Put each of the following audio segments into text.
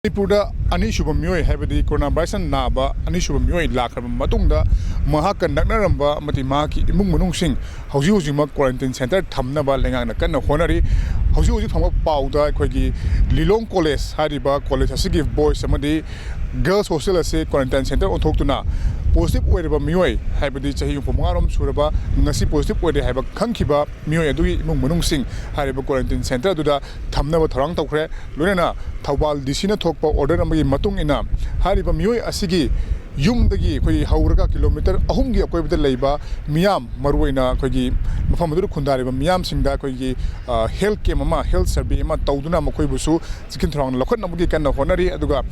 ꯃꯅꯤꯄꯨꯔꯗ ꯑꯅꯤꯁꯨꯕ ꯃꯤꯑꯣꯏ ꯍꯥꯏꯕꯗꯤ ꯀꯣꯔꯣꯅꯥ ꯚꯥꯏꯔꯁꯅ ꯅꯥꯕ ꯑꯅꯤꯁꯨꯕ ꯃꯤꯑꯣꯏ ꯂꯥꯛꯈ꯭ꯔꯕ ꯃꯇꯨꯡꯗ ꯃꯍꯥꯛꯀ ꯅꯛꯅꯔꯝꯕ ꯑꯃꯗꯤ ꯃꯍꯥꯛꯀꯤ ꯏꯃꯨꯡ ꯃꯅꯨꯡꯁꯤꯡ ꯍꯧꯖꯤꯛꯃꯛ ꯀ꯭ꯋꯥꯔꯦꯟꯇꯤꯟ ꯁꯦꯟꯇꯔ ꯊꯝꯅꯕ ꯂꯩꯉꯥꯛꯅ ꯀꯟꯅ ꯍꯣꯠꯅꯔꯤ꯫ ꯍꯧꯖꯤꯛ ꯐꯪꯕ ꯄꯥꯎꯗ ꯑꯩꯈꯣꯏꯒꯤ ꯂꯤꯂꯣꯡ ꯀꯣꯂꯦꯖ ꯍꯥꯏꯔꯤꯕ ꯀꯣꯂꯦꯖ ꯑꯁꯤꯒꯤ ꯕꯣꯏꯁ ꯑꯃꯗꯤ ꯒꯔꯜꯁ ꯍꯣꯁꯇꯦꯜ ꯑꯁꯤ ꯀ꯭ꯋꯥꯔꯦꯟꯇꯥꯏꯟ ꯁꯦꯟꯇꯔ ꯑꯣꯟꯊꯣꯛꯇꯨꯅ ꯄꯣꯖꯤꯇꯤꯚ ꯑꯣꯏꯔꯕ ꯃꯤꯑꯣꯏ ꯍꯥꯏꯕꯗꯤ ꯆꯍꯤ 35 ꯁꯨꯔꯕ ꯉꯁꯤ ꯄꯣꯖꯤꯇꯤꯚ ꯑꯣꯏꯔꯦ ꯍꯥꯏꯕ ꯈꯪꯈꯤꯕ ꯃꯤꯑꯣꯏ ꯑꯗꯨꯒꯤ ꯏꯃꯨꯡ ꯃꯅꯨꯡꯁꯤꯡ ꯍꯥꯏꯔꯤꯕ ꯀ꯭ꯋꯥꯔꯦꯟꯇꯤꯟ ꯁꯦꯟꯇꯔ ꯑꯗꯨꯗ ꯊꯝꯅꯕ ꯊꯧꯔꯥꯡ ꯇꯧꯈ꯭ꯔꯦ꯫ ꯂꯣꯏꯅꯅ ꯊꯧꯕꯥꯜ ꯗꯤꯁꯤꯅ ꯊꯣꯛꯄ ꯑꯣꯔꯗꯔ ꯑꯃꯒꯤ ꯃꯇꯨꯡ ꯏꯟꯅ ꯍꯥꯏꯔꯤꯕ ꯃꯤꯑꯣꯏ ꯑꯁꯤꯒꯤ ꯌꯨꯝꯗꯒꯤ ꯑꯩꯈꯣꯏꯒꯤ ꯍꯧꯔꯒ ꯀꯤꯂꯣꯃꯤꯇꯔ 3ꯒꯤ ꯑꯀꯣꯏꯕꯗ ꯂꯩꯕ ꯃꯤꯌꯥꯝ ꯃꯔꯨꯑꯣꯏꯅ ꯑꯩꯈꯣꯏꯒꯤ ꯃꯐꯝ ꯑꯗꯨꯗ ꯈꯨꯟꯗꯥꯔꯤꯕ ꯃꯤꯌꯥꯝꯁꯤꯡꯗ ꯑꯩꯈꯣꯏꯒꯤ ꯍꯦꯜꯊ ꯀꯦꯝ ꯑꯃ ꯍꯦꯜꯊ ꯁꯔꯚꯦ ꯑꯃ ꯇꯧꯗꯨꯅ ꯃꯈꯣꯏꯕꯨꯁꯨ ꯆꯦꯛꯁꯤꯟ ꯊꯧꯔꯥꯡ ꯂꯧꯈꯠꯅꯕꯒꯤ ꯀꯟꯅ ꯍꯣꯠꯅꯔꯤ꯫ ꯑꯗꯨꯒ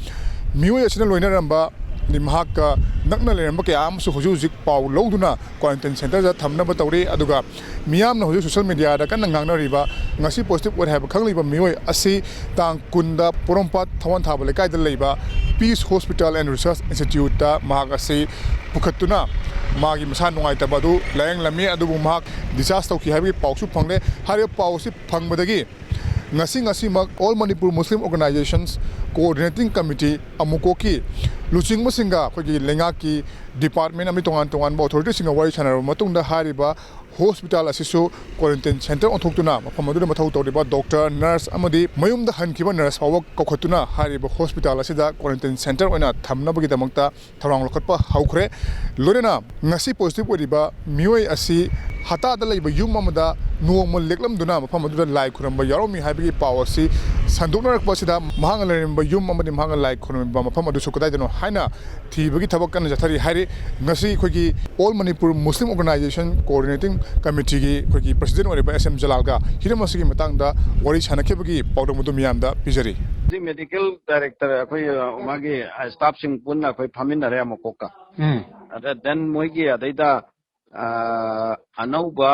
ꯃꯤꯑꯣꯏ ꯑꯁꯤꯅ ꯂꯣꯏꯅꯔꯝꯕ ꯃꯍꯥꯛꯀ ꯅꯛꯅ ꯂꯩꯔꯝꯕ ꯀꯌꯥ ꯑꯃꯁꯨ ꯍꯧꯖꯤꯛ ꯄꯥꯎ ꯂꯧꯗꯨꯅ ꯀ꯭ꯋꯥꯔꯦꯟꯇꯥꯏꯟ ꯁꯦꯟꯇꯔꯗ ꯊꯝꯅꯕ ꯇꯧꯔꯤ꯫ ꯑꯗꯨꯒ ꯃꯤꯌꯥꯝꯅ ꯍꯧꯖꯤꯛ ꯁꯣꯁꯤꯌꯦꯜ ꯃꯤꯗꯤꯌꯥꯗ ꯀꯟꯅ ꯉꯥꯡꯅꯔꯤꯕ ꯉꯁꯤ ꯄꯣꯖꯤꯇꯤꯚ ꯑꯣꯏꯔꯦ ꯍꯥꯏꯕ ꯈꯪꯂꯤꯕ ꯃꯤꯑꯣꯏ ꯑꯁꯤ ꯇꯥꯡ 10ꯗ ꯄꯣꯔꯣꯝꯄꯥꯠ ꯊꯋꯥꯟ ꯊꯥꯕ ꯂꯩꯀꯥꯏꯗ ꯂꯩꯕ ꯄꯤꯁ ꯍꯣꯁꯄꯤꯇꯥꯜ ꯑꯦꯟड ꯔꯤꯁꯔꯆ ꯏꯟꯁꯇꯤꯇ꯭ꯌꯨꯠꯇ ꯃꯍꯥꯛ ꯑꯁꯤ ꯄꯨꯈꯠꯇꯨꯅ ꯃꯥꯒꯤ ꯃꯁꯥ ꯅꯨꯡꯉꯥꯏꯇꯕ ꯑꯗꯨ ꯂꯥꯌꯦꯡꯂꯝꯃꯤ꯫ ꯑꯗꯨꯕꯨ ꯃꯍꯥꯛ ꯗꯤꯁꯆꯥꯔꯖ ꯇꯧꯈꯤ ꯍꯥꯏꯕꯒꯤ ꯄꯥꯎꯁꯨ ꯐꯪꯂꯦ꯫ ꯍꯥꯏꯔꯤꯕ ꯄꯥꯎ ꯑꯁꯤ ꯐꯪꯕꯗꯒꯤ ꯉꯁꯤꯃꯛ ꯑꯣꯜ ꯃꯅꯤꯄꯨꯔ ꯃꯨꯁꯂꯤꯝ ꯑꯣꯔꯒꯅꯥꯏꯖꯦꯁꯟꯁ ꯀꯣꯑꯣꯔꯗꯤꯅꯦꯇꯤꯡ ꯀꯃꯤꯇꯤ ꯑꯃꯨꯀꯣꯛꯀꯤ ꯂꯨꯆꯤꯡꯕꯁꯤꯡꯒ ꯑꯩꯈꯣꯏꯒꯤ ꯂꯩꯉꯥꯛꯀꯤ ꯗꯤꯄꯥꯔꯠꯃꯦꯟꯠ ꯑꯃꯗꯤ ꯇꯣꯉꯥꯟꯕ ꯑꯣꯊꯣꯔꯤꯇꯤꯁꯤꯡꯒ ꯋꯥꯔꯤ ꯁꯥꯟꯅꯔꯕ ꯃꯇꯨꯡꯗ ꯍꯥꯏꯔꯤꯕ ꯍꯣꯁꯄꯤꯇꯥꯜ ꯑꯁꯤꯁꯨ ꯀ꯭ꯋꯥꯔꯦꯟꯇꯥꯏꯟ ꯁꯦꯟꯇꯔ ꯑꯣꯟꯊꯣꯛꯇꯨꯅ ꯃꯐꯝ ꯑꯗꯨꯗ ꯃꯊꯧ ꯇꯧꯔꯤꯕ ꯗꯣꯛꯇꯔ, ꯅꯔꯁ ꯑꯃꯗꯤ ꯃꯌꯨꯝꯗ ꯍꯟꯈꯤꯕ ꯅꯔꯁ ꯐꯥꯎꯕ ꯀꯧꯈꯠꯇꯨꯅ ꯍꯥꯏꯔꯤꯕ ꯍꯣꯁꯄꯤꯇꯥꯜ ꯑꯁꯤꯗ ꯀ꯭ꯋꯥꯔꯦꯟꯇꯥꯏꯟ ꯁꯦꯟꯇꯔ ꯑꯣꯏꯅ ꯊꯝꯅꯕꯒꯤꯗꯃꯛꯇ ꯊꯧꯔꯥꯡ ꯂꯧꯈꯠꯄ ꯍꯧꯈ꯭ꯔꯦ꯫ ꯂꯣꯏꯅꯅ ꯉꯁꯤ ꯄꯣꯖꯤꯇꯤꯚ ꯑꯣꯏꯔꯤꯕ ꯃꯤꯑꯣꯏ ꯑꯁꯤ ꯍꯇꯥꯗ ꯂꯩꯕ ꯌꯨꯝ ꯑꯃꯗ ꯅꯣꯡꯃ ꯂꯦꯛꯂꯝꯗꯨꯅ ꯃꯐꯝ ꯑꯗꯨꯗ ꯂꯥꯏ ꯈꯨꯔꯨꯝꯕ ꯌꯥꯎꯔꯝꯃꯤ ꯍꯥꯏꯕꯒꯤ ꯄꯥꯎ ꯑꯁꯤ ꯁꯟꯗꯣꯛꯅꯔꯛꯄ ꯑꯁꯤꯗ ꯃꯍꯥꯛꯅ ꯂꯩꯔꯝꯕ ꯌꯨꯝ ꯑꯃꯗꯤ ꯃꯍꯥꯛꯅ ꯂꯥꯏ ꯈꯨꯔꯨꯝꯕ ꯃꯐꯝ ꯑꯗꯨꯁꯨ ꯀꯗꯥꯏꯗꯅꯣ ꯍꯥꯏꯅ ꯊꯤꯕꯒꯤ ꯊꯕꯛ ꯀꯟꯅ ꯆꯠꯊꯔꯤ ꯍꯥꯏꯔꯤ꯫ ꯉꯁꯤ ꯑꯩꯈꯣꯏꯒꯤ ꯑꯣꯜ ꯃꯅꯤꯄꯨꯔ ꯃꯨꯁꯂꯤꯝ ꯑꯣꯔꯒꯅꯥꯏꯖꯦꯁꯟ ꯀꯣꯑꯣꯔꯗꯤꯅꯦꯇꯤꯡ ꯀꯃꯤꯇꯤꯒꯤ ꯑꯩꯈꯣꯏꯒꯤ ꯄ꯭ꯔꯁꯤꯗꯦꯟꯠ ꯑꯣꯏꯔꯤꯕ SM ꯖꯂꯥꯜꯒ ꯍꯤꯔꯝ ꯑꯁꯤꯒꯤ ꯃꯇꯥꯡꯗ ꯋꯥꯔꯤ ꯁꯥꯟꯅꯈꯤꯕꯒꯤ ꯄꯥꯎꯗꯝ ꯑꯗꯨ ꯃꯤꯌꯥꯝꯗ ꯄꯤꯖꯔꯤ꯫ ꯃꯦꯗꯤꯀꯦꯜ ꯗꯥꯏꯔꯦꯛꯇꯔ ꯑꯩꯈꯣꯏ ꯃꯥꯒꯤ ꯁ꯭ꯇꯥꯐꯁꯤꯡ ꯄꯨꯟꯅ ꯑꯩꯈꯣꯏ ꯐꯝꯃꯤꯟꯅꯔꯦ ꯑꯃꯨꯛꯀꯣꯛꯀ ꯑꯗ ꯗꯦꯟ ꯃꯣꯏꯒꯤ ꯑꯗꯩꯗ ꯑꯅꯧꯕ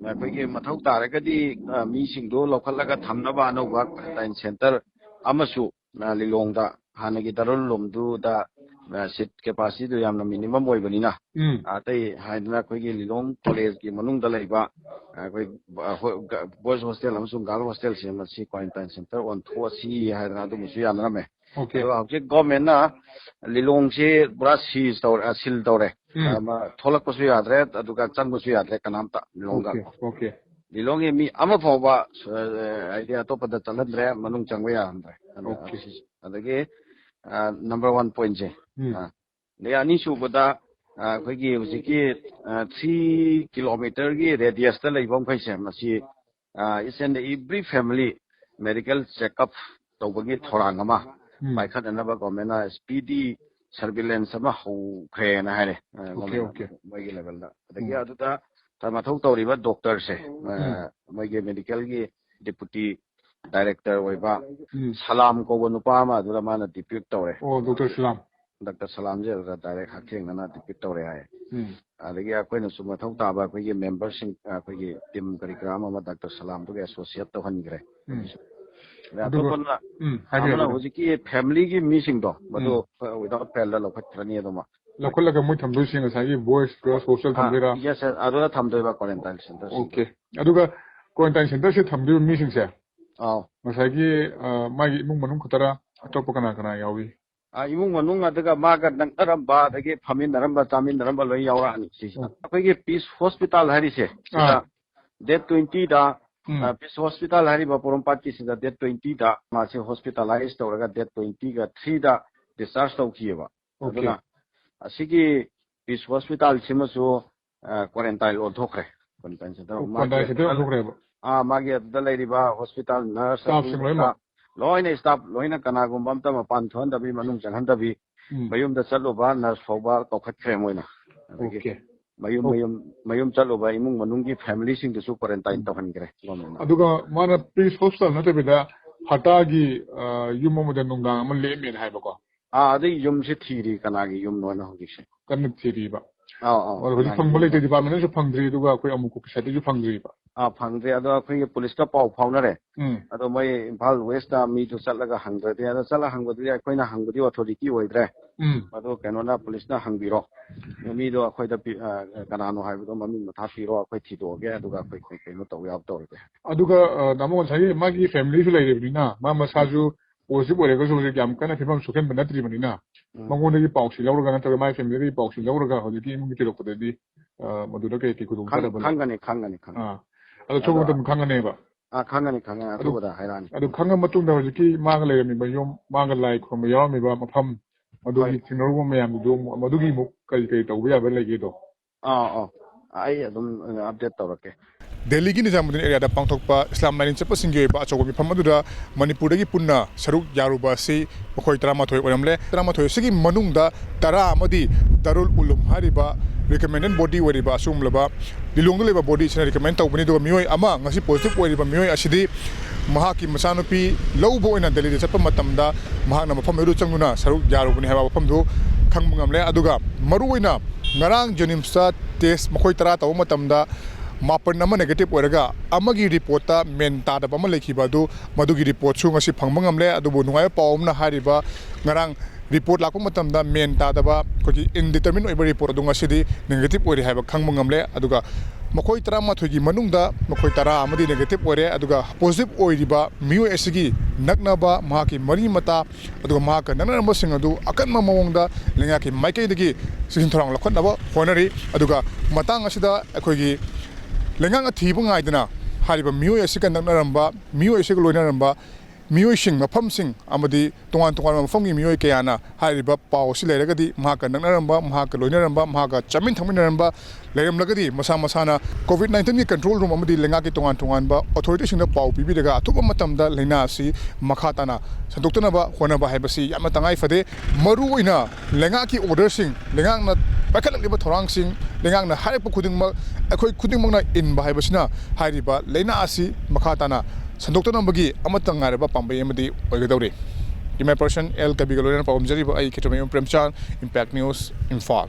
ꯑꯩꯈꯣꯏꯒꯤ ꯃꯊꯧ ꯇꯥꯔꯒꯗꯤ ꯃꯤꯁꯤꯡꯗꯣ ꯂꯧꯈꯠꯂꯒ ꯊꯝꯅꯕ ꯑꯅꯧꯕ ꯀ꯭ꯋꯥꯔꯦꯟꯇꯥꯏꯟ ꯁꯦꯟꯇꯔ ꯑꯃꯁꯨ ꯂꯤꯂꯣꯡꯗ ꯍꯥꯟꯅꯒꯤ ꯗꯔꯨꯜꯂꯨꯝꯗꯨꯗ ꯁꯤꯠ ꯀꯦꯄꯥꯁꯤꯇꯤꯗꯨ ꯌꯥꯝꯅ ꯃꯤꯅꯤꯃꯝ ꯑꯣꯏꯕꯅꯤꯅ ꯑꯇꯩ ꯍꯥꯏꯗꯅ ꯑꯩꯈꯣꯏꯒꯤ ꯂꯤꯂꯣꯡ ꯀꯣꯂꯦꯖꯀꯤ ꯃꯅꯨꯡꯗ ꯂꯩꯕ ꯑꯩꯈꯣꯏ ꯕꯣꯏꯁ ꯍꯣꯁꯇꯦꯜ ꯑꯃꯁꯨꯡ ꯒꯥꯔꯜ ꯍꯣꯁꯇꯦꯜꯁꯦ ꯃꯁꯤ ꯀ꯭ꯋꯥꯔꯦꯟꯇꯥꯏꯟ ꯁꯦꯟꯇꯔ ꯑꯣꯟꯊꯣꯛꯑꯁꯤ ꯍꯥꯏꯗꯅ ꯑꯗꯨꯃꯁꯨ ꯌꯥꯅꯔꯝꯃꯦ꯫ ꯑꯗꯨꯒ ꯍꯧꯖꯤꯛ ꯒꯣꯔꯃꯦꯟꯅ ꯂꯤꯂꯣꯡꯁꯤ ꯄꯨꯔꯥ ꯁꯤꯜ ꯇꯧꯔꯦ꯫ ꯊꯣꯛꯂꯛꯄꯁꯨ ꯌꯥꯗ꯭ꯔꯦ ꯑꯗꯨꯒ ꯆꯪꯕꯁꯨ ꯌꯥꯗ꯭ꯔꯦ ꯀꯅꯥꯝꯇ ꯂꯤꯂꯣꯡꯗ꯫ ꯂꯤꯂꯣꯡꯒꯤ ꯃꯤ ꯑꯃ ꯐꯥꯎꯕ ꯍꯥꯏꯗꯤ ꯑꯇꯣꯞꯄꯗ ꯆꯠꯍꯟꯗ꯭ꯔꯦ, ꯃꯅꯨꯡ ꯆꯪꯕ ꯌꯥꯍꯟꯗ꯭ꯔꯦ꯫ ꯑꯗꯒꯤ ꯅꯝꯕꯔ 1 ꯄꯣꯏꯟꯠꯁꯦ ꯑꯗꯩ ꯑꯅꯤꯁꯨꯕꯗ ꯑꯩꯈꯣꯏꯒꯤ ꯍꯧꯖꯤꯛꯀꯤ 3 ꯀꯤꯂꯣꯃꯤꯇꯔꯒꯤ ꯔꯦꯗꯤꯌꯁꯇ ꯂꯩꯕ ꯃꯈꯩꯁꯦ ꯃꯁꯤ each and every family medical checkup ꯇꯧꯕꯒꯤ ꯊꯧꯔꯥꯡ ꯑꯃ ꯄꯥꯏꯈꯠꯅꯅꯕ ꯒꯣꯔꯃꯦꯟꯅ ꯁ꯭ꯄꯤꯗꯤ ꯁꯔꯚꯤꯂꯦꯟꯁ ꯑꯃ ꯍꯧꯈ꯭ꯔꯦꯅ ꯍꯥꯏꯔꯦ ꯃꯣꯏꯒꯤ ꯂꯦꯚꯦꯜꯗ꯫ ꯑꯗꯒꯤ ꯑꯗꯨꯗ ꯃꯊꯧ ꯇꯧꯔꯤꯕ ꯗꯣꯛꯇꯔꯁꯦ ꯃꯣꯏꯒꯤ ꯃꯦꯗꯤꯀꯦꯜꯒꯤ ꯗꯤꯄꯨꯇꯤ ꯗꯥꯏꯔꯦꯛꯇꯔ ꯑꯣꯏꯕ ꯁꯂꯥꯝ ꯀꯧꯕ ꯅꯨꯄꯥ ꯑꯃ ꯑꯗꯨꯗ ꯃꯥꯅ ꯗꯤꯄ꯭ꯌꯨꯠ ꯇꯧꯔꯦ꯫ ꯗꯣꯛꯇꯔ ꯁꯂꯥꯝꯁꯦ ꯑꯗꯨꯗ ꯗꯥꯏꯔꯦꯛ ꯍꯛꯊꯦꯡꯅꯅ ꯗꯤꯄ꯭ꯌꯨꯠ ꯇꯧꯔꯦ ꯍꯥꯏ꯫ ꯑꯗꯒꯤ ꯑꯩꯈꯣꯏꯅꯁꯨ ꯃꯊꯧ ꯇꯥꯕ ꯑꯩꯈꯣꯏꯒꯤ ꯃꯦꯝꯕꯔꯁꯤꯡ ꯑꯩꯈꯣꯏꯒꯤ ꯇꯤꯝ ꯀꯔꯤ ꯀꯔꯥ ꯑꯃ ꯗꯣꯛꯇꯔ ꯁꯂꯥꯝꯗꯨꯒ ꯑꯦꯁꯣꯁꯤꯌꯦꯠ ꯇꯧꯍꯟꯈ꯭ꯔꯦ꯫ ꯑꯇꯣꯞꯄꯅ ꯑꯃꯅ ꯍꯧꯖꯤꯛꯀꯤ ꯐꯦꯃꯤꯂꯤꯒꯤ ꯃꯤꯁꯤꯡꯗꯣ ꯃꯗꯨ ꯋꯤꯗꯥꯎꯠ ꯐꯦꯜꯗ ꯂꯧꯈꯠꯈ꯭ꯔꯅꯤ ꯑꯗꯨꯃ ꯂꯧꯈꯠꯂꯒ ꯃꯣꯏ ꯊꯝꯗꯣꯏꯁꯦ ꯉꯁꯥꯏꯒꯤ ꯚꯣꯏꯁ ꯒꯔꯜꯁ ꯍꯣꯁꯇꯦꯜ ꯊꯝꯗꯣꯏꯔꯥ? ꯌꯦꯁ ꯑꯗꯨꯗ ꯊꯝꯗꯣꯏꯕ ꯀ꯭ꯋꯥꯔꯦꯟꯇꯥꯏꯟ ꯁꯦꯟꯇꯔ꯫ ꯑꯗꯨꯒ ꯀ꯭ꯋꯥꯔꯦꯟꯇꯥꯏꯟ ꯁꯦꯟꯇꯔꯁꯦ ꯊꯝꯗꯣꯏꯕ ꯃꯤꯁꯤꯡꯁꯦ ꯑꯥꯎ ꯉꯁꯥꯏꯒꯤ ꯃꯥꯒꯤ ꯏꯃꯨꯡ ꯃꯅꯨꯡ ꯈꯛꯇꯔꯥ ꯑꯇꯣꯞꯄ ꯀꯅꯥ ꯌꯥꯎꯏ? ꯏꯃꯨꯡ ꯃꯅꯨꯡ ꯑꯗꯨꯒ ꯃꯥꯒ ꯅꯛꯅꯔꯝꯕ ꯑꯗꯒꯤ ꯐꯝꯃꯤꯟꯅꯔꯝꯕ ꯆꯥꯃꯤꯟꯅꯔꯝꯕ ꯂꯣꯏ ꯌꯥꯎꯔꯛꯑꯅꯤ ꯁꯤꯁꯤꯗ꯫ ꯑꯩꯈꯣꯏꯒꯤ ꯄꯤꯁ ꯍꯣꯁꯄꯤꯇꯥꯜ ꯍꯥꯏꯔꯤꯁꯦ ꯁꯤꯗ ꯗꯦꯠ 20ꯗ ꯄꯤꯁ ꯍꯣꯁꯄꯤꯇꯥꯜ ꯍꯥꯏꯔꯤꯕ ꯄꯣꯔꯣꯝꯄꯥꯠꯀꯤꯁꯤꯗ ꯗꯦꯠ 20ꯗ ꯃꯥꯁꯤ ꯍꯣꯁꯄꯤꯇꯥꯂꯥꯏꯁ ꯇꯧꯔꯒ ꯗꯦꯠ 20ꯒ 3ꯗ ꯗꯤꯁꯆꯥꯔꯖ ꯇꯧꯈꯤꯑꯕ꯫ ꯑꯗꯨꯅ ꯑꯁꯤꯒꯤ ꯄꯤꯁ ꯍꯣꯁꯄꯤꯇꯥꯜꯁꯤꯃꯁꯨ ꯀ꯭ꯋꯥꯔꯦꯟꯇꯥꯏꯟ ꯑꯣꯟꯊꯣꯛꯈ꯭ꯔꯦ꯫ ꯀ꯭ꯋꯥꯔꯦꯟꯇꯥꯏꯟ ꯁꯦꯟꯇꯔ ꯃꯥꯒꯤ ꯑꯗꯨꯗ ꯂꯩꯔꯤꯕ ꯍꯣꯁꯄꯤꯇꯥꯜ ꯅꯔꯁ ꯂꯣꯏꯅ ꯁ꯭ꯇꯥꯐ ꯂꯣꯏꯅ ꯀꯅꯥꯒꯨꯝꯕ ꯑꯝꯇꯃꯄꯥꯟ ꯊꯣꯛꯍꯟꯗꯕꯤ ꯃꯅꯨꯡ ꯆꯪꯍꯟꯗꯕꯤ ꯃꯌꯨꯝꯗ ꯆꯠꯂꯨꯕ ꯅꯔꯁ ꯐꯥꯎꯕ ꯀꯧꯈꯠꯈ꯭ꯔꯦ ꯃꯣꯏꯅ꯫ ꯑꯗꯒꯤ ꯃꯌꯨꯝ ꯆꯠꯂꯨꯕ ꯏꯃꯨꯡ ꯃꯅꯨꯡꯒꯤ ꯐꯦꯃꯤꯂꯤꯁꯤꯡꯗꯨꯁꯨ ꯀ꯭ꯋꯥꯔꯦꯟꯇꯥꯏꯟ ꯇꯧꯍꯟꯈ꯭ꯔꯦ ꯒꯣꯔꯃꯦꯟꯅ꯫ ꯑꯗꯨꯒ ꯃꯥꯅ ꯄꯤꯁ ꯍꯣꯁꯄꯤꯇꯥꯜ ꯅꯠꯇꯕꯤꯗ ꯍꯇꯥꯒꯤ ꯌꯨꯝ ꯑꯃꯗ ꯅꯨꯡꯗꯥꯡ ꯑꯃ ꯂꯦꯛꯑꯝꯃꯦꯅ ꯍꯥꯏꯕꯀꯣ? ꯑꯗꯩ ꯌꯨꯝꯁꯤ ꯊꯤꯔꯤ ꯀꯅꯥꯒꯤ ꯌꯨꯝꯅꯣꯅ ꯍꯧꯖꯤꯛꯁꯦ ꯀꯟꯅ ꯊꯤꯔꯤꯕ꯫ ꯍꯧꯖꯤꯛ ꯐꯪꯕ ꯂꯩꯇꯦ, ꯗꯤꯄꯥꯔꯠꯃꯦꯟꯅꯁꯨ ꯐꯪꯗ꯭ꯔꯤ ꯑꯗꯨꯒ ꯑꯩꯈꯣꯏ ꯑꯃꯨꯛꯀꯣꯛꯀꯤ ꯁꯥꯏꯠꯇꯁꯨ ꯐꯪꯗ꯭ꯔꯤꯕ꯫ ꯐꯪꯗ꯭ꯔꯤ ꯑꯗꯣ ꯑꯩꯈꯣꯏꯒꯤ ꯄꯨꯂꯤꯁꯀ ꯄꯥꯎ ꯐꯥꯎꯅꯔꯦ꯫ ꯑꯗꯣ ꯃꯣꯏ ꯏꯝꯐꯥꯜ ꯋꯦꯁꯇ ꯃꯤꯗꯨ ꯆꯠꯂꯒ ꯍꯪꯗ꯭ꯔꯗꯤ ꯑꯗꯣ ꯆꯠꯂ ꯍꯪꯕꯗꯨꯗꯤ ꯑꯩꯈꯣꯏꯅ ꯍꯪꯕꯗꯤ ꯑꯣꯊꯣꯔꯤꯇꯤ ꯑꯣꯏꯗ꯭ꯔꯦ꯫ ꯑꯗꯣ ꯀꯩꯅꯣꯅ ꯄꯨꯂꯤꯁꯅ ꯍꯪꯕꯤꯔꯣ, ꯃꯤꯗꯣ ꯑꯩꯈꯣꯏꯗ ꯀꯅꯥꯅꯣ ꯍꯥꯏꯕꯗꯣ ꯃꯃꯤꯡ ꯃꯊꯥ ꯄꯤꯔꯣ, ꯑꯩꯈꯣꯏ ꯊꯤꯗꯣꯛꯑꯒꯦ ꯑꯗꯨꯒ ꯑꯩꯈꯣꯏ ꯀꯩꯅꯣ ꯇꯧꯕ ꯌꯥꯕ ꯇꯧꯔꯒꯦ꯫ ꯑꯗꯨꯒ ꯇꯥꯃꯣ ꯉꯁꯥꯏꯒꯤ ꯃꯥꯒꯤ ꯐꯦꯃꯤꯂꯤꯁꯨ ꯂꯩꯔꯤꯕꯅꯤꯅ ꯃꯥ ꯃꯁꯥꯁꯨ ꯄꯣꯖꯤꯇꯤꯕ ꯑꯣꯏꯔꯒꯁꯨ ꯍꯧꯖꯤꯛ ꯌꯥꯝ ꯀꯟꯅ ꯐꯤꯕꯝ ꯁꯣꯛꯍꯟꯕ ꯅꯠꯇ꯭ꯔꯤꯕꯅꯤꯅ ꯃꯉꯣꯟꯗꯒꯤ ꯄꯥꯎꯁꯤ ꯂꯧꯔꯒ ꯅꯠꯇ꯭ꯔꯒ ꯃꯥꯒꯤ ꯐꯦꯃꯤꯂꯤꯗꯒꯤ ꯄꯥꯎꯁꯤ ꯂꯧꯔꯒ ꯍꯧꯖꯤꯛꯀꯤ ꯏꯃꯨꯡꯒꯤ ꯊꯤꯗꯣꯛꯄꯗꯗꯤ ꯃꯗꯨꯗ ꯀꯩ ꯈꯨꯗꯣꯡꯆꯥꯗꯕ ꯂꯩ ꯈꯪꯒꯅꯤ ꯑꯗꯣ ꯊꯣꯛꯄ ꯃꯇꯝꯗ ꯈꯪꯒꯅꯦꯕ ꯈꯪꯒꯅꯤ ꯑꯊꯨꯕꯗ ꯍꯥꯏꯔꯛꯑꯅꯤ ꯑꯗꯨ ꯈꯪꯉ ꯃꯇꯨꯡꯗ ꯍꯧꯖꯤꯛꯀꯤ ꯃꯥꯒ ꯂꯩꯔꯝꯃꯤꯕ ꯌꯨꯝ ꯃꯥꯒ ꯂꯥꯏ ꯈꯨꯔꯨꯝꯕ ꯌꯥꯎꯔꯝꯃꯤꯕ ꯃꯐꯝ ꯃꯗꯨꯒꯤ ꯊꯦꯡꯅꯔꯨꯕ ꯃꯌꯥꯝꯗꯨ ꯃꯗꯨꯒꯤ ꯑꯃꯨꯛ ꯀꯔꯤ ꯇꯧꯕ ꯌꯥꯕ ꯂꯩꯒꯦꯗꯣ ꯑꯩ ꯑꯗꯨꯝ ꯑꯞꯗꯦꯠ ꯇꯧꯔꯛꯀꯦ ꯗꯦꯜꯂꯤꯒꯤ ꯅꯤꯖꯥꯃꯨꯗꯤꯟ ꯑꯦꯔꯤꯌꯥꯗ ꯄꯥꯡꯊꯣꯛꯄ ꯏꯁꯂꯥꯝ ꯂꯥꯏꯅꯤꯡ ꯆꯠꯄꯁꯤꯡꯒꯤ ꯑꯣꯏꯕ ꯑꯆꯧꯕ ꯃꯤꯐꯝ ꯑꯗꯨꯗ ꯃꯅꯤꯄꯨꯔꯗꯒꯤ ꯄꯨꯟꯅ ꯁꯔꯨꯛ ꯌꯥꯔꯨꯕ ꯑꯁꯤ ꯃꯈꯣꯏ 11 ꯑꯣꯏꯔꯝꯂꯦ 11 ꯑꯁꯤꯒꯤ ꯃꯅꯨꯡꯗ 10 ꯑꯃꯗꯤ ꯗꯥꯔꯨꯜ ꯎꯂꯨꯝ ꯍꯥꯏꯔꯤꯕ ꯔꯤꯀꯃꯦꯟꯗꯦꯟ ꯕꯣꯗꯤ ꯑꯣꯏꯔꯤꯕ ꯑꯁꯤꯒꯨꯝꯂꯕ ꯂꯤꯂꯣꯡꯗ ꯂꯩꯕ ꯕꯣꯗꯤꯁꯤꯅ ꯔꯤꯀꯃꯦꯟ ꯇꯧꯕꯅꯤ ꯑꯗꯨꯒ ꯃꯤꯑꯣꯏ ꯑꯃ ꯉꯁꯤ ꯄꯣꯖꯤꯇꯤꯕ ꯑꯣꯏꯔꯤꯕ ꯃꯤꯑꯣꯏ ꯑꯁꯤꯗꯤ ꯃꯍꯥꯛꯀꯤ ꯃꯆꯥꯅꯨꯄꯤ ꯂꯧꯕ ꯑꯣꯏꯅ ꯗꯦꯜꯂꯤꯗ ꯆꯠꯄ ꯃꯇꯝꯗ ꯃꯍꯥꯛꯅ ꯃꯐꯝ ꯑꯗꯨ ꯆꯪꯗꯨꯅ ꯁꯔꯨꯛ ꯌꯥꯔꯨꯕꯅꯤ ꯍꯥꯏꯕ ꯋꯥꯐꯝꯗꯨ ꯈꯪꯕ ꯉꯝꯂꯦ ꯑꯗꯨꯒ ꯃꯔꯨꯑꯣꯏꯅ ꯉꯔꯥꯡ ꯖꯦꯅꯤꯝꯁꯇ ꯇꯦꯁ ꯃꯈꯣꯏ 10 ꯇꯧꯕ ꯃꯇꯝꯗ 9 ꯑꯃ ꯅꯦꯒꯦꯇꯤꯕ ꯑꯣꯏꯔꯒ ꯑꯃꯒꯤ ꯔꯤꯄꯣꯔꯠꯇ ꯃꯦꯟ ꯇꯥꯗꯕ ꯑꯃ ꯂꯩꯈꯤꯕ ꯑꯗꯨ ꯃꯗꯨꯒꯤ ꯔꯤꯄꯣꯔꯠꯁꯨ ꯉꯁꯤ ꯐꯪꯕ ꯉꯝꯂꯦ ꯑꯗꯨꯕꯨ ꯅꯨꯡꯉꯥꯏꯕ ꯄꯥꯎ ꯑꯃꯅ ꯍꯥꯏꯔꯤꯕ ꯉꯔꯥꯡ ꯔꯤꯄꯣꯔꯠ ꯂꯥꯛꯄ ꯃꯇꯝꯗ ꯃꯦꯟ ꯇꯥꯗꯕ ꯑꯩꯈꯣꯏꯒꯤ ꯏꯟꯗꯤꯇꯔꯃꯤꯟ ꯑꯣꯏꯕ ꯔꯤꯄꯣꯔꯠ ꯑꯗꯨ ꯉꯁꯤꯗꯤ ꯅꯦꯒꯦꯇꯤꯕ ꯑꯣꯏꯔꯦ ꯍꯥꯏꯕ ꯈꯪꯕ ꯉꯝꯂꯦ ꯑꯗꯨꯒ ꯃꯈꯣꯏ 11ꯒꯤ ꯃꯅꯨꯡꯗ ꯃꯈꯣꯏ 10 ꯑꯃꯗꯤ ꯅꯦꯒꯦꯇꯤꯕ ꯑꯣꯏꯔꯦ ꯑꯗꯨꯒ ꯄꯣꯖꯤꯇꯤꯕ ꯑꯣꯏꯔꯤꯕ ꯃꯤꯑꯣꯏ ꯑꯁꯤꯒꯤ ꯅꯛꯅꯕ ꯃꯍꯥꯛꯀꯤ ꯃꯔꯤ ꯃꯇꯥ ꯑꯗꯨꯒ ꯃꯍꯥꯛꯀ ꯅꯛꯅꯔꯝꯕꯁꯤꯡ ꯑꯗꯨ ꯑꯀꯟꯕ ꯃꯑꯣꯡꯗ ꯂꯩꯉꯥꯛꯀꯤ ꯃꯥꯏꯀꯩꯗꯒꯤ ꯆꯦꯛꯁꯤꯟ ꯊꯧꯔꯥꯡ ꯂꯧꯈꯠꯅꯕ ꯍꯣꯠꯅꯔꯤ ꯑꯗꯨꯒ ꯃꯇꯥꯡ ꯑꯁꯤꯗ ꯑꯩꯈꯣꯏꯒꯤ ꯂꯩꯉꯥꯛꯅ ꯊꯤꯕ ꯉꯥꯏꯗꯅ ꯍꯥꯏꯔꯤꯕ ꯃꯤꯑꯣꯏ ꯑꯁꯤꯒ ꯅꯛꯅꯔꯝꯕ ꯃꯤꯑꯣꯏ ꯑꯁꯤꯒ ꯂꯣꯏꯅꯔꯝꯕ ꯃꯤꯑꯣꯏꯁꯤꯡ ꯃꯐꯝꯁꯤꯡ ꯑꯃꯗꯤ ꯇꯣꯉꯥꯟ ꯇꯣꯉꯥꯟꯕ ꯃꯐꯝꯒꯤ ꯃꯤꯑꯣꯏ ꯀꯌꯥꯅ ꯍꯥꯏꯔꯤꯕ ꯄꯥꯎ ꯑꯁꯤ ꯂꯩꯔꯒꯗꯤ ꯃꯍꯥꯛꯀ ꯅꯛꯅꯔꯝꯕ ꯃꯍꯥꯛꯀ ꯂꯣꯏꯅꯔꯝꯕ ꯃꯍꯥꯛꯀ ꯆꯥꯃꯤꯟ ꯊꯛꯃꯤꯟꯅꯔꯝꯕ ꯂꯩꯔꯝꯂꯒꯗꯤ ꯃꯁꯥ ꯃꯁꯥꯅ ꯀꯣꯚꯤꯗ-19ꯒꯤ ꯀꯟꯇ꯭ꯔꯣꯜ ꯔꯨꯝ ꯑꯃꯗꯤ ꯂꯩꯉꯥꯛꯀꯤ ꯇꯣꯉꯥꯟ ꯇꯣꯉꯥꯟꯕ ꯑꯣꯊꯣꯔꯤꯇꯤꯁꯤꯡꯗ ꯄꯥꯎ ꯄꯤꯕꯤꯔꯒ ꯑꯊꯨꯕ ꯃꯇꯝꯗ ꯂꯩꯅꯥ ꯑꯁꯤ ꯃꯈꯥ ꯇꯥꯅ ꯁꯟꯗꯣꯛꯇꯅꯕ ꯍꯣꯠꯅꯕ ꯍꯥꯏꯕꯁꯤ ꯌꯥꯝꯅ ꯇꯉꯥꯏ ꯐꯗꯦ ꯃꯔꯨꯑꯣꯏꯅ ꯂꯩꯉꯥꯛꯀꯤ ꯑꯣꯔꯗꯔꯁꯤꯡ ꯂꯩꯉꯥꯛꯅ ꯄꯥꯏꯈꯠꯂꯛꯂꯤꯕ ꯊꯧꯔꯥꯡꯁꯤꯡ ꯂꯩꯉꯥꯛꯅ ꯍꯥꯏꯔꯛꯄ ꯈꯨꯗꯤꯡꯃꯛ ꯑꯩꯈꯣꯏ ꯈꯨꯗꯤꯡꯃꯛꯅ ꯏꯟꯕ ꯍꯥꯏꯕꯁꯤꯅ ꯍꯥꯏꯔꯤꯕ ꯂꯩꯅꯥ ꯑꯁꯤ ꯃꯈꯥ ꯇꯥꯅ ꯁꯟꯗꯣꯛꯇꯅꯕꯒꯤ ꯑꯃꯠꯇ ꯉꯥꯏꯔꯕ ꯄꯥꯝꯕꯩ ꯑꯃꯗꯤ ꯑꯣꯏꯒꯗꯧꯔꯤ ꯏꯃꯥꯏ ꯄꯔꯁꯟ ꯑꯦꯜ ꯀꯕꯤꯒ ꯂꯣꯏꯅꯅ ꯄꯥꯎꯗꯝꯖꯔꯤꯕ ꯑꯩ ꯈꯦꯇ꯭ꯔꯃꯌꯨꯝ ꯄ꯭ꯔꯦꯝꯆꯥꯟ ꯏꯝꯄꯦꯛ ꯅ꯭ꯌꯨꯁ ꯏꯝꯐꯥꯜ